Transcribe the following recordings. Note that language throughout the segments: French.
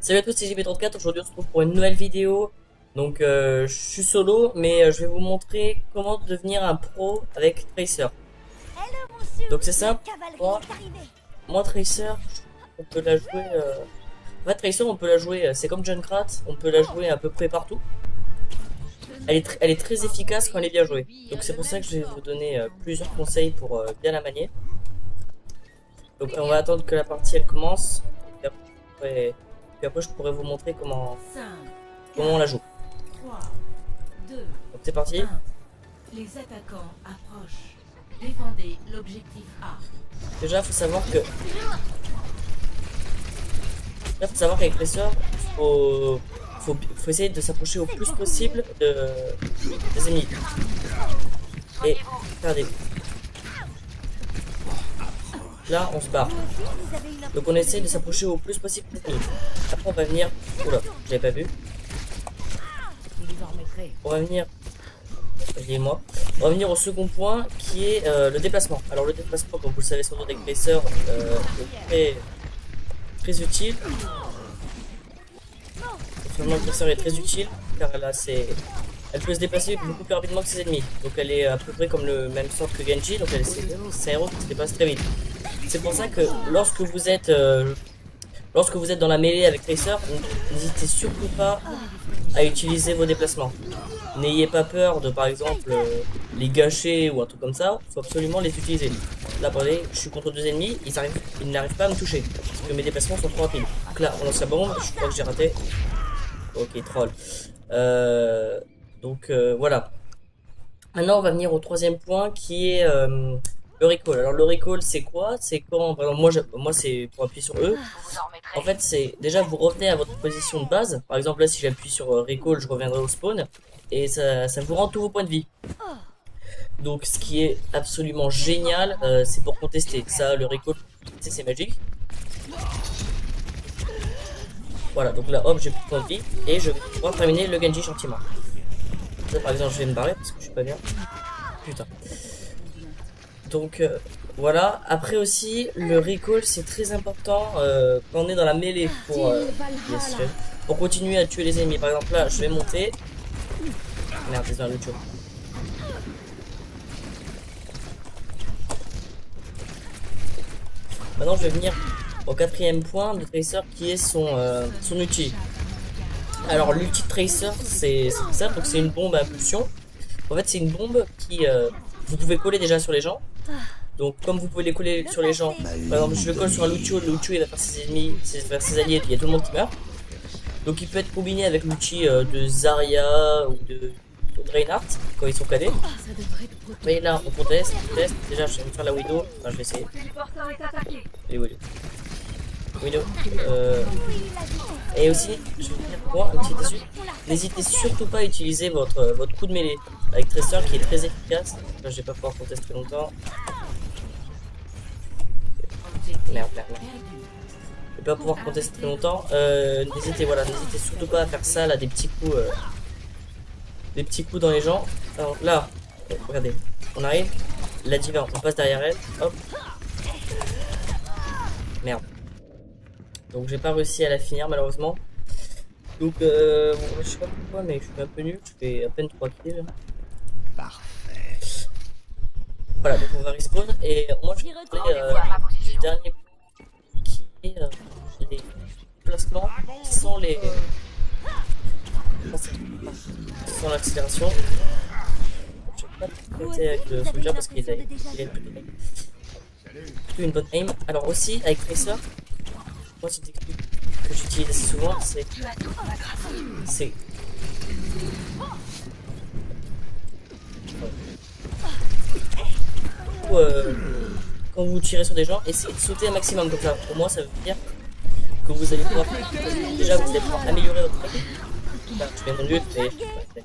Salut à tous, c'est JB34. Aujourd'hui, on se retrouve pour une nouvelle vidéo. Donc, je suis solo, mais je vais vous montrer comment devenir un pro avec Tracer. Donc, c'est simple. Moi, Tracer, on peut la jouer. En fait, Tracer, on peut la jouer. C'est comme Junkrat, on peut la jouer à peu près partout. Elle est très efficace quand elle est bien jouée. Donc, c'est pour ça que je vais vous donner plusieurs conseils pour bien la manier. Donc, on va attendre que la partie elle commence. Puis après, je pourrais vous montrer comment on la joue. 3, 2, Donc c'est parti. 1. Les attaquants approchent. Défendez l'objectif A. Déjà, faut savoir que qu'avec les sœurs, faut essayer de s'approcher au plus possible des ennemis. Et regardez. Là, on se barre. Donc on essaie de s'approcher au plus possible des ennemis. Après, on va venir. Oula, j'avais pas vu. On va venir. Moi. On va venir au second point qui est le déplacement. Alors le déplacement, comme vous le savez sans doute avec les sœurs, est très utile. Finalement, le sœur est très utile car elle peut se déplacer beaucoup plus rapidement que ses ennemis. Donc elle est à peu près comme le même sort que Genji. Donc c'est un héros qui se déplace très vite. C'est pour ça que lorsque vous êtes dans la mêlée avec Tracer, n'hésitez surtout pas à utiliser vos déplacements. N'ayez pas peur de, par exemple, les gâcher ou un truc comme ça. Il faut absolument les utiliser. Là, regardez, je suis contre deux ennemis, ils n'arrivent pas à me toucher parce que mes déplacements sont trop rapides. Donc là, on lance la bombe, je crois que j'ai raté. Ok, troll. Voilà. Maintenant, on va venir au troisième point qui est le recall. Alors, le recall, c'est quoi? C'est quand, par exemple, moi c'est pour appuyer sur E. En fait, c'est déjà vous revenez à votre position de base. Par exemple, là, si j'appuie sur recall, je reviendrai au spawn. Et ça vous rend tous vos points de vie. Donc, ce qui est absolument génial, c'est pour contester. Ça, le recall, c'est magique. Voilà, donc là, hop, j'ai plus de points de vie. Et je vais pouvoir terminer le Genji gentiment. Là, par exemple, je vais me barrer parce que je suis pas bien. Putain. Donc, voilà. Après aussi, le recall, c'est très important quand on est dans la mêlée pour continuer à tuer les ennemis. Par exemple, là, je vais monter. Merde, c'est un Lucho. Maintenant, je vais venir au quatrième point de Tracer qui est son ulti. Alors, l'ulti de Tracer, c'est ça. Donc, c'est une bombe à impulsion. En fait, c'est une bombe qui vous pouvez coller déjà sur les gens. Donc, comme vous pouvez les coller sur les gens, par exemple, je le colle sur un Lucho, il va faire ses ennemis, faire ses alliés, puis il y a tout le monde qui meurt. Donc, il peut être combiné avec l'ulti de Zarya ou de Reinhardt quand ils sont cadets. Mais là, on conteste. Déjà, je vais me faire la Widow. Enfin, je vais essayer. Et Widow. Et aussi, je vais dire quoi, un petit dessus. N'hésitez surtout pas à utiliser votre coup de mêlée avec Tracer qui est très efficace. Là, je vais pas pouvoir contester très longtemps. Merde. Je vais pas pouvoir contester très longtemps. N'hésitez surtout pas à faire ça là, des petits coups dans les gens. Alors là, regardez, on arrive, la diva, on passe derrière elle, hop. Merde. Donc j'ai pas réussi à la finir malheureusement. Donc bon, je sais pas pourquoi, mais je suis un peu nul, je fais à peine 3 kills. Parfait. Voilà, donc on va respawn et moi je vais parler du dernier qui est les placements sans l'accélération. Je vais pas traiter avec le soldier parce qu'il est plutôt une bonne aim. Alors aussi avec Tracer, moi c'est une technique que j'utilise assez souvent, c'est quand vous tirez sur des gens, essayez de sauter un maximum comme ça. Pour moi ça veut dire que vous allez pouvoir améliorer votre aim. Là, je viens de mieux, mais je vais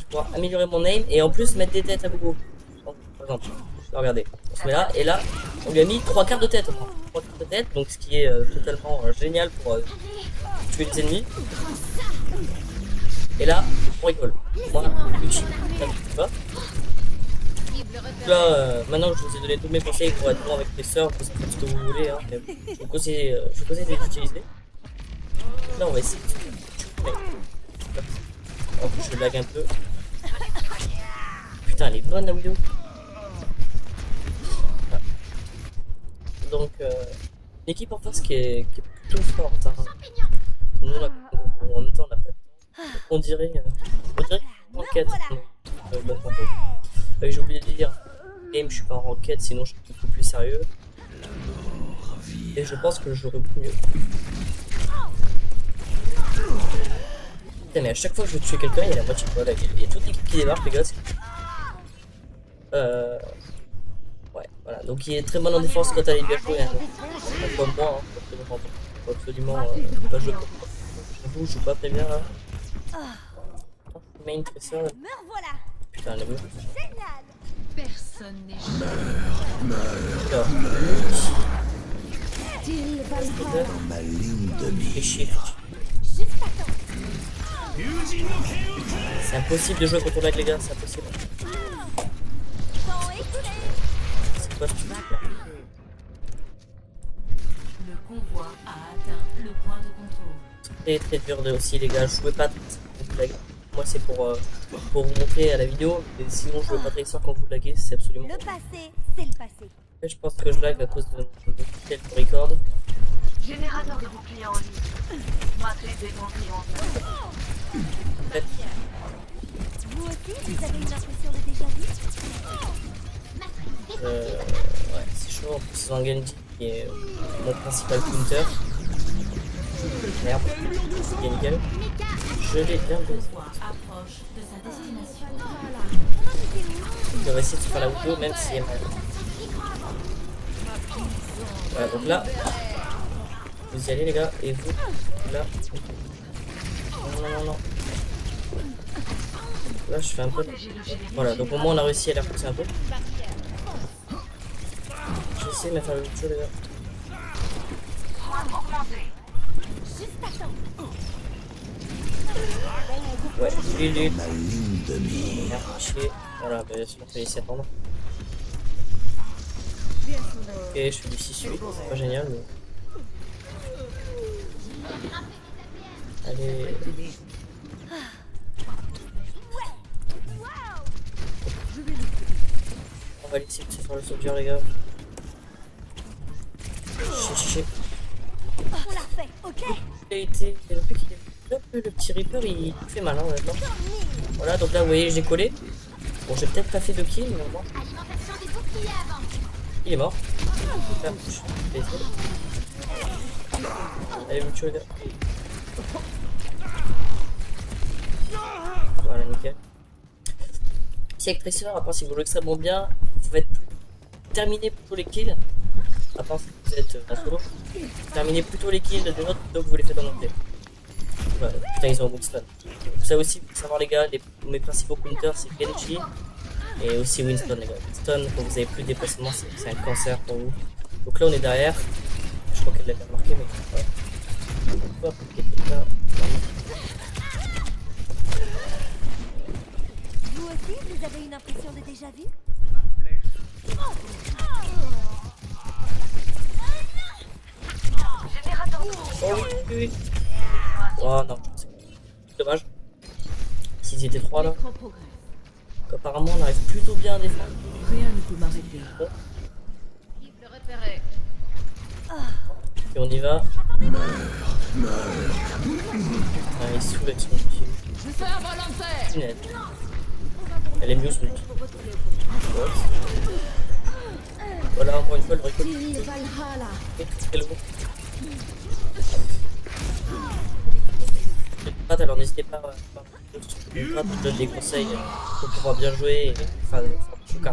pouvoir améliorer mon aim et en plus mettre des têtes à beaucoup. Par exemple, regardez, on se met là et là on lui a mis 3 quarts de tête. 3 quarts de tête, donc ce qui est totalement génial pour tuer les ennemis. Et là, on rigole. Moi, l'ulti, ça me fait pas. Là, maintenant que je vous ai donné tous mes conseils pour être bon avec les sœurs, vous faites ce que vous voulez, hein, mais je vous conseille de les utiliser. là, on va essayer de... En plus, je lag un peu. Putain, elle est bonne la vidéo. Ah. Donc, une équipe en face qui est plutôt forte. Hein. Nous, en même temps, on n'a pas de temps. On dirait enquête. J'ai oublié de dire, game, je suis pas en enquête, sinon je suis beaucoup plus sérieux. Et je pense que je jouerai beaucoup mieux. Putain, mais à chaque fois que je veux tuer quelqu'un, il y a la moitié de voilà, il y a toute l'équipe qui débarque, les gars. Ouais, voilà. Donc il est très bon en défense quand elle est bien jouée. Hein. Comme moi, hein. Faut absolument pas jouer comme moi. J'avoue, je joue pas très bien là. Main Tracer. Putain, elle est bleue. Personne n'est Dans ma ligne de mire. Et shift. C'est impossible de jouer contre lag, les gars, c'est impossible. C'est quoi ce truc là? Le convoi a atteint le point de contrôle. Très dur de aussi, les gars, je jouais pas contre lag. Moi c'est pour vous montrer à la vidéo, et sinon je jouais pas très fort quand vous laguez, c'est absolument... Le passé, c'est le passé. Et je pense que je lag à cause de tel record. Générateur de bouclier en ligne. Matrice des boucliers en place. En fait, Vous aussi, vous avez une impression de déjà vu? ouais, c'est chaud, en plus c'est un Genji qui est mon principal counter. Merde, c'est nickel. Je l'ai bien Le vu. convoi approche de sa destination. Je vais essayer de faire la auto même si elle est mal. Voilà, donc là, vous y allez les gars, et vous, là. Non. Là, je fais un peu. Voilà, donc au moins on a réussi à la repousser un peu. J'essaie de me faire le jeu les gars. Ouais, lui. Ma ligne de mire. Merde, chier. Voilà, bah sinon il fallait s'y attendre. Ok, je fais du 6-8, c'est pas génial mais... Allez... On va essayer de se faire le soldier les gars. Chier. On l'a fait, ok? Il a été... Le petit Reaper il fait mal hein honnêtement. Voilà, donc là vous voyez j'ai collé. Bon j'ai peut-être pas fait de kill mais au moins... Il est mort. Là, allez vous tuer les gars. Voilà nickel. Si avec Tracer, à part si vous jouez extrêmement bien, vous faites terminer plutôt les kills. À part si vous êtes en solo, terminez plutôt les kills de notre plutôt que vous les faites en entier. Voilà, putain ils ont un Winston. Ça aussi pour savoir les gars, mes principaux counters c'est Genji et aussi Winston les gars. Winston quand vous avez plus de déplacement c'est un cancer pour vous. Donc là on est derrière. Je crois qu'elle l'a bien remarqué mais voilà. Hop, là. Vous aussi, vous avez une impression de déjà vu? Oh oui. Oh non, c'est dommage. S'ils étaient 3 là. Apparemment on arrive plutôt bien à défendre. Rien ne peut m'arrêter. Bon. Le repérer. Et on y va. Ah, il se fout avec son outil. Je fais un volontaire. Punaise. Elle est mieux son outil. Voilà, encore une fois le record. Très lourd. Alors n'hésitez pas à me donner des conseils pour pouvoir bien jouer et enfin tout cas.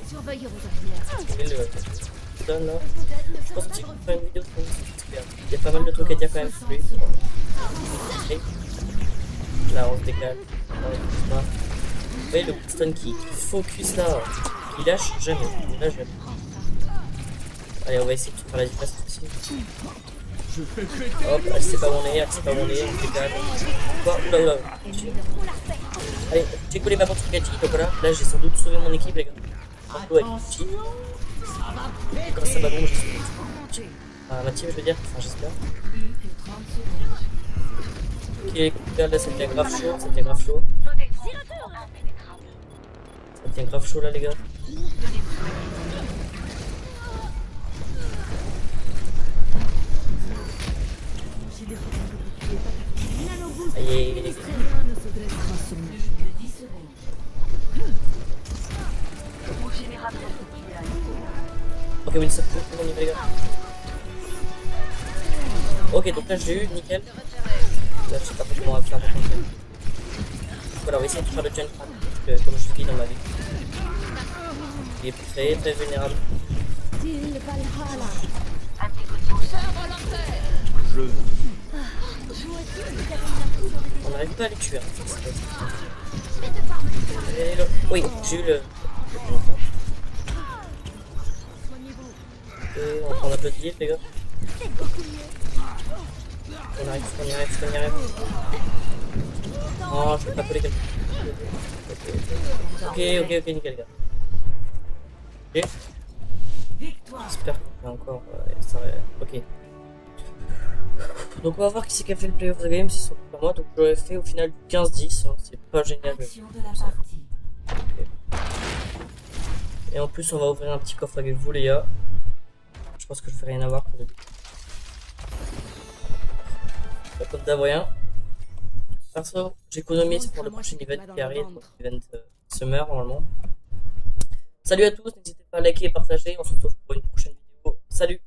Surveillez vos affaires. Et le Stone là, je pense que si vous faites une vidéo pour vous, c'est super. Il y a pas mal de trucs à dire quand même sur lui. Okay. Là on se décale. Vous voyez le Stone qui focus là, il lâche jamais, il lâche jamais. Allez, on va essayer de faire la différence aussi. Hop, elle sait pas où on est, on se décale. Quoi? Oula. Allez, j'ai collé ma porte sur Genji, donc voilà. Là, j'ai sans doute sauvé mon équipe, les gars. complot avec Chi. Quand ça va bon, j'espère. Ma team, je veux dire. Enfin, j'espère. Plus que 30 secondes. Ok, écoutez, là, ça devient grave chaud. Ça devient grave chaud. Nos défenses sont impénétrables. Ça devient grave chaud là, les gars. Aïe, aïe, aïe, aïe. Plus que 10 secondes. Mon générateur nucléaire. Ok, oui, ça peut, on y va, les gars. Ok, donc là, j'ai eu, nickel. Là, je sais pas trop comment on va faire par contre. Voilà, on va essayer de faire le jump trap, parce que, comme je dis dans ma vie, il est très très vulnérable. À tes côtés. On n'arrive pas à les tuer. Hein, oui, j'ai eu le jump trap. Ok, on prend un peu de heal, les gars. On arrive, on y arrive, on y arrive. Oh, je peux pas coller quelqu'un. Ok, nickel, les gars. Ok, Victoire. j'espère qu'il y a encore. Ça va... Ok. Donc, on va voir qui c'est qui a fait le play of the game, si c'est pas moi. Donc, j'aurais fait au final 15-10. Hein, c'est pas génial. Action de la partie. Et en plus, on va ouvrir un petit coffre avec vous, les gars. Je pense que je vais rien avoir. La côte d'Avoyen. Perso, j'économise pour le prochain event qui arrive, donc l'event Summer normalement. Salut à tous, n'hésitez pas à liker et partager, on se retrouve pour une prochaine vidéo. Salut!